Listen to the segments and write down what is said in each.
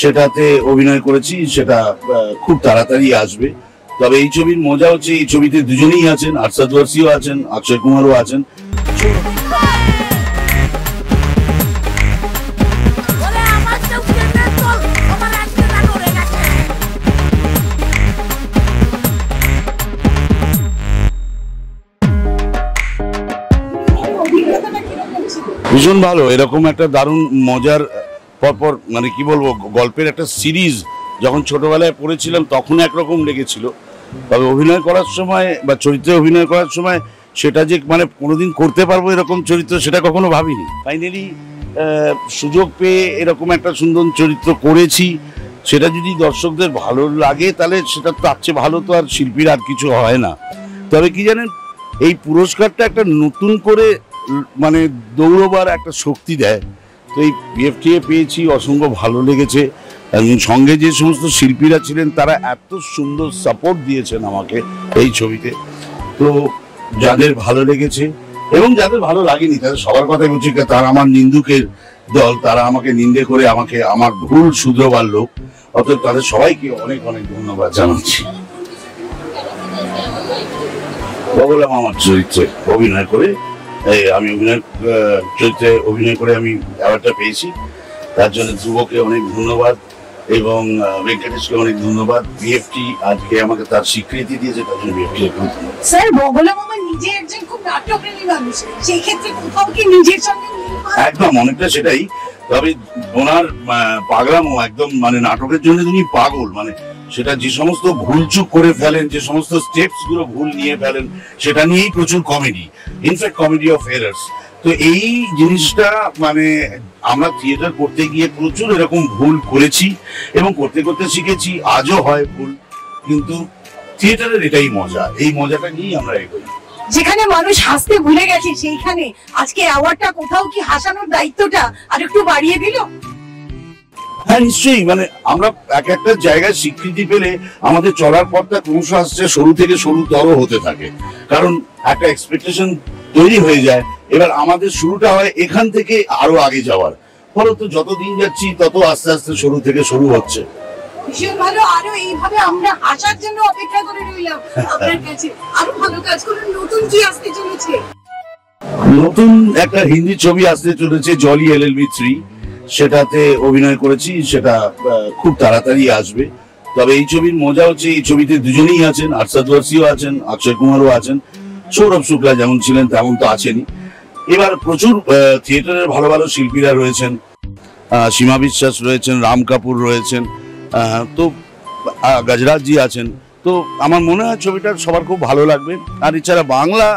সেটাতে অভিনয় করেছি, সেটা খুব তাড়াতাড়ি আসবে। তবে এই ছবির মজা হচ্ছে এই ছবিতে দুজনেই আছেন, আরশাদ ওয়ারসিও আছেন, অক্ষয় কুমারও আছেন। ভীষণ ভালো, এরকম একটা দারুণ মজার পরপর মানে কি বলবো, গল্পের একটা সিরিজ যখন ছোটবেলায় পড়েছিলাম তখন একরকম লেগেছিল, তবে অভিনয় করার সময় বা চরিত্রে অভিনয় করার সময় সেটা যে মানে কোনোদিন করতে পারবো এরকম চরিত্র সেটা কখনো ভাবিনি। ফাইনালি সুযোগ পেয়ে এরকম একটা সুন্দর চরিত্র করেছি, সেটা যদি দর্শকদের ভালো লাগে তাহলে সেটা তার চেয়ে ভালো তো আর শিল্পীর আর কিছু হয় না। তবে কি জানেন, এই পুরস্কারটা একটা নতুন করে মানে দৌড়বার একটা শক্তি দেয়। তো এই বিএফটিএ পেয়েছি, অসংখ্য ভালো লেগেছে। সঙ্গে যে সমস্ত শিল্পীরা ছিলেন তারা এত সুন্দর সাপোর্ট দিয়েছেন আমাকে এই ছবিতে। তো যাদের ভালো লেগেছে এবং যাদের ভালো লাগেনি তাদের সবার কথাই বলছি, তারা আমার নিন্দুকের দল, তারা আমাকে নিন্দে করে আমাকে আমার ভুল শুধরোবার লোক, অতএব তাদের সবাইকে অনেক অনেক ধন্যবাদ জানাচ্ছি। বগলা মামার চরিত্রে অভিনয় করে আমি চরিত্রে অভিনয় করে আমি অ্যাওয়ার্ডটা পেয়েছি, তার জন্য ধ্রুবকে অনেক ধন্যবাদ এবং ভেঙ্কটেশকে অনেক ধন্যবাদ। বিএফটি আজকে আমাকে তার স্বীকৃতি দিয়েছে, তার জন্য বিএফটি স্যার বগলা মামা নিজে একজন খুব নাট্যপ্রেমী মানুষ, সেই ক্ষেত্রে কোথাও কি নিজের সঙ্গে একদম অনেকটা সেটাই। তবে ওনার পাগলামো একদম মানে নাটকের জন্য তিনি পাগল, মানে সেটা যে সমস্ত ভুলচুক করে ফেলেন, যে সমস্ত স্টেপস গুলো ভুল নিয়ে ফেলেন, সেটা নিয়েই প্রচুর comedy, in fact comedy of errors. তো এই জিনিসটা মানে আমরা থিয়েটার করতে গিয়ে প্রচুর এরকম ভুল করেছি এবং করতে করতে শিখেছি, আজও হয় ভুল, কিন্তু থিয়েটারের এটাই মজা, এই মজাটা নিয়েই আমরা এগোই। যেখানে মানুষ হাসতে ভুলে গেছে সেইখানে আজকে অ্যাওয়ার্ডটা কোথাও কি হাসানোর দায়িত্বটা আর একটু বাড়িয়ে দিল? হ্যাঁ নিশ্চয়ই, মানে আমরা এক একটা জায়গায় স্বীকৃতি পেলে আমাদের চলার পথটা ক্রমশ আসছে সরু থেকে সরুতর হতে থাকে, কারণ একটা এক্সপেকটেশন তৈরি হয়ে যায়। এবার আমাদের শুরুটা হয় এখান থেকে আরো আগে যাওয়ার, ফলত যত দিন যাচ্ছি তত আস্তে আস্তে সরু থেকে সরু হচ্ছে। ভীষণ ভালো, আরো এইভাবে আমরা আসার জন্য অপেক্ষা করে রইলাম আপনার কাছে। আরো ভালো কাজ করুন। নতুন কি আসতে চলেছে? নতুন একটা হিন্দি ছবি আসতে চলেছে, জলি এলএলবি 3, সেটাতে অভিনয় করেছি, সেটা খুব তাড়াতাড়ি আসবে। তবে এই ছবির মজা হচ্ছে এই ছবিতে দুজনেই আছেন, আরশাদ ওয়ারসিও আছেন, অক্ষয় কুমারও আছেন, সৌরভ শুক্লা যেমন ছিলেন তেমন তো আছেনই। এবার প্রচুর থিয়েটারের ভালো ভালো শিল্পীরা রয়েছেন, সীমা বিশ্বাস রয়েছেন, রাম কাপুর রয়েছেন, তো গজরাজজি আছেন। তো আমার মনে হয় ছবিটা সবার খুব ভালো লাগবে। আর এছাড়া বাংলা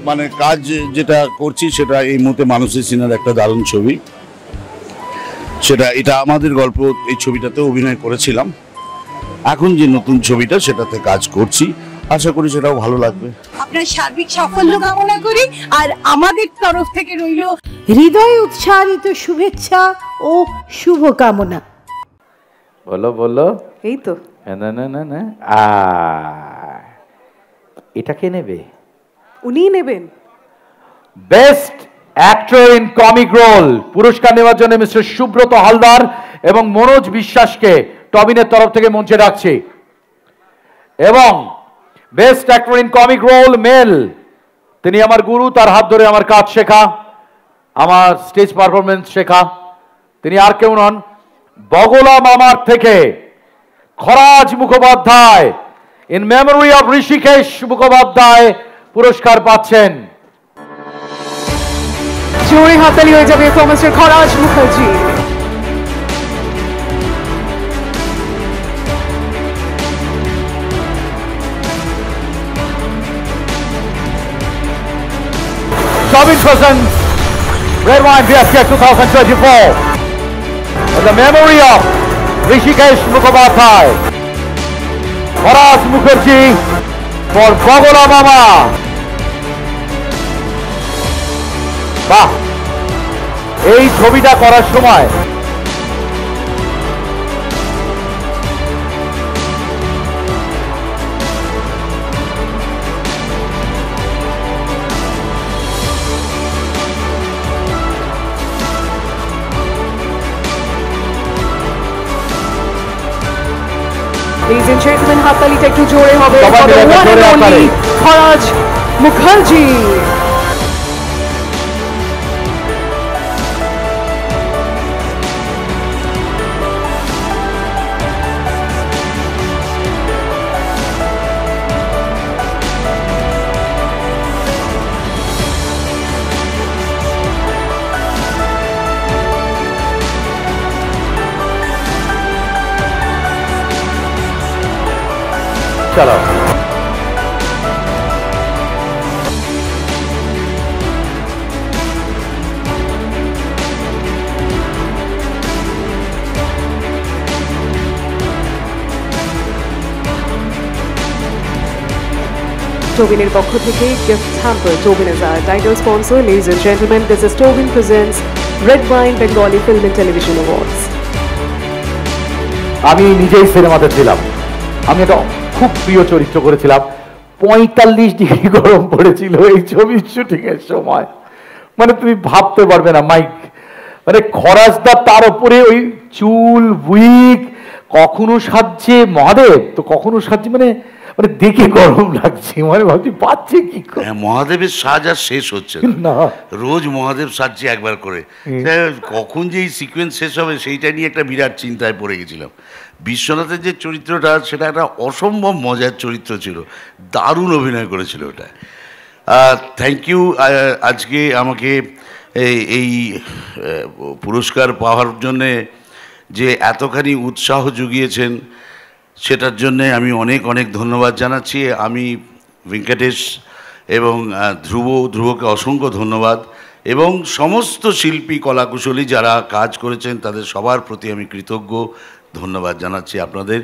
মানে কাজ যেটা করছি সেটা এই মুহূর্তে মানুষের সিনার একটা দারুণ ছবি, এটা আমাদের গল্প, এই ছবিটাতে অভিনয় করেছিলাম। এখন যে নতুন ছবিটা সেটাতে কাজ করছি, আশা করি সেটাও ভালো লাগবে। আপনার সার্বিক সাফল্য কামনা করি, আর আমাদের তরফ থেকে রইল হৃদয় উৎসারিত শুভেচ্ছা ও শুভকামনা। বলো বলো, এই তো না না না না, এটা কে নেবে? উনিই নেবেন। Best actor in comic role পুরস্কার নেওয়ার জন্য মিস্টার সুব্রত হালদার এবং মনোজ বিশ্বাসকে টবিনের তরফ থেকে মঞ্চে রাখছি। এবং best actor in comic role male, তিনি আমার গুরু, তার হাত ধরে আমার কাজ শেখা, আমার স্টেজ পারফরমেন্স শেখা, তিনি আর কেউ নন, বগলা মামার থেকে Kharaj Mukhopadhyay. In memory of Rishikesh Mukhopadhyay পুরস্কার পাচ্ছেন। জোরে হাতালি হয়ে যাবে mister Kharaj Mukherjee. Tobin presents Red Wine BFF 2024 in the memory of Rishikesh Mukhopadhyay, Kharaj Mukherjee for Bogola Mama. বাহ, এই ছবিটা করার সময় Ladies and gentlemen, হাততালিটা একটু জোরে হবে সবাই for the মিলে one জোরে and হাততালি। only খরাজ মুখার্জি। চলো Tobin-এর পক্ষ থেকে gift hamper. Tobin is our title sponsor. Ladies and gentlemen, this is Tobin presents Red Wine Bengali Film and Television Awards. আমি নিজেই সিনেমাতে ছিলাম, আমি একটা খুব প্রিয় চরিত্র করেছিলাম। 45 ডিগ্রি গরম পড়েছিল এই ছবির শুটিং এর সময়, মানে তুমি ভাবতে পারবে না মাইক, মানে খরাজদা তার উপরে ওই চুল উইক, কখনো সাজছে মহাদেব তো কখনো সাজছে, মানে মানে দেখে গরম লাগছে, মানে ভাবছি পাচ্ছে কি করে। হ্যাঁ, মহাদেবের সাজ আর শেষ হচ্ছে না। না রোজ মহাদেব সাজছে একবার করে। কখন যে এই সিকোয়েন্স শেষ হবে সেইটা নিয়ে একটা বিরাট চিন্তায় পড়ে গেছিলাম। বিশ্বনাথের যে চরিত্রটা সেটা একটা অসম্ভব মজার চরিত্র ছিল, দারুণ অভিনয় করেছিল ওটা। থ্যাংক ইউ আজকে আমাকে এই পুরস্কার পাওয়ার জন্যে যে এতখানি উৎসাহ জুগিয়েছেন সেটার জন্যে আমি অনেক অনেক ধন্যবাদ জানাচ্ছি। আমি ভেঙ্কটেশ এবং ধ্রুবকে অসংখ্য ধন্যবাদ, এবং সমস্ত শিল্পী কলাকুশলী যারা কাজ করেছেন তাদের সবার প্রতি আমি কৃতজ্ঞ, ধন্যবাদ জানাচ্ছি আপনাদের।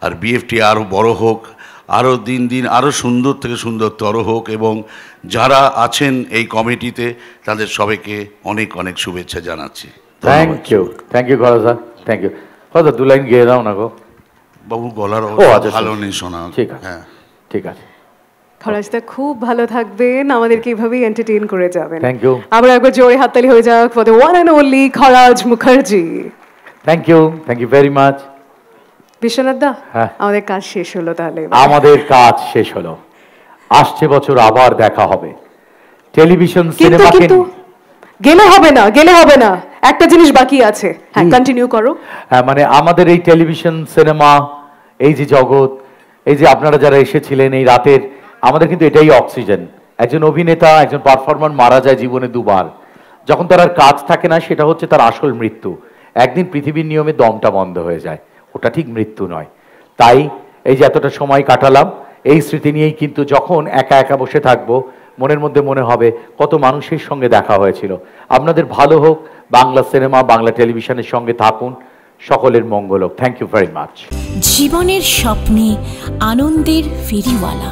আর বিএফটি আরও বড় হোক, আরও দিন দিন আরও সুন্দর থেকে সুন্দরতর হোক, এবং যারা আছেন এই কমিটিতে তাদের সবাইকে অনেক অনেক শুভেচ্ছা জানাচ্ছি। থ্যাংক ইউ খরাজদা, থ্যাংক ইউ খরাজদা। 2 লাইন গেয়ে দাও না গো বাবু, গলার আচ্ছা, ভালো নেই শোনা। ঠিক আছে, হ্যাঁ ঠিক আছে। খরাজদা খুব ভালো থাকবেন, আমাদেরকে এইভাবেই এন্টারটেইন করে যাবেন। Thank you. আবার একবার জোরে হাততালি হয়ে যাক for the one and only Kharaj Mukherjee. Thank you very much. Biswanath da, হ্যাঁ। আমাদের কাজ শেষ হলো তাহলে। আমাদের কাজ শেষ হলো, আসছে বছর আবার দেখা হবে। টেলিভিশন কিন্তু সিনেমাকে কিন্তু গেলে হবে না, একটা জিনিস বাকি আছে। হ্যাঁ, কন্টিনিউ করো। হ্যাঁ, মানে আমাদের এই টেলিভিশন সিনেমা, এই যে জগৎ, এই যে আপনারা যারা এসেছিলেন এই রাতের, আমাদের কিন্তু এটাই অক্সিজেন। একজন অভিনেতা, একজন পারফর্মার মারা যায় জীবনে 2 বার। যখন তার আর কাজ থাকে না সেটা হচ্ছে তার আসল মৃত্যু। একদিন পৃথিবীর নিয়মে দমটা বন্ধ হয়ে যায়, ওটা ঠিক মৃত্যু নয়। তাই এই যে এতটা সময় কাটালাম এই স্মৃতি নিয়েই, কিন্তু যখন একা একা বসে থাকবো মনের মধ্যে মনে হবে কত মানুষের সঙ্গে দেখা হয়েছিল। আপনাদের ভালো হোক, বাংলা সিনেমা বাংলা টেলিভিশনের সঙ্গে থাকুন, সকলের মঙ্গল হোক। Thank you very much. জীবনের স্বপ্নে আনন্দের ফেরিওয়ালা।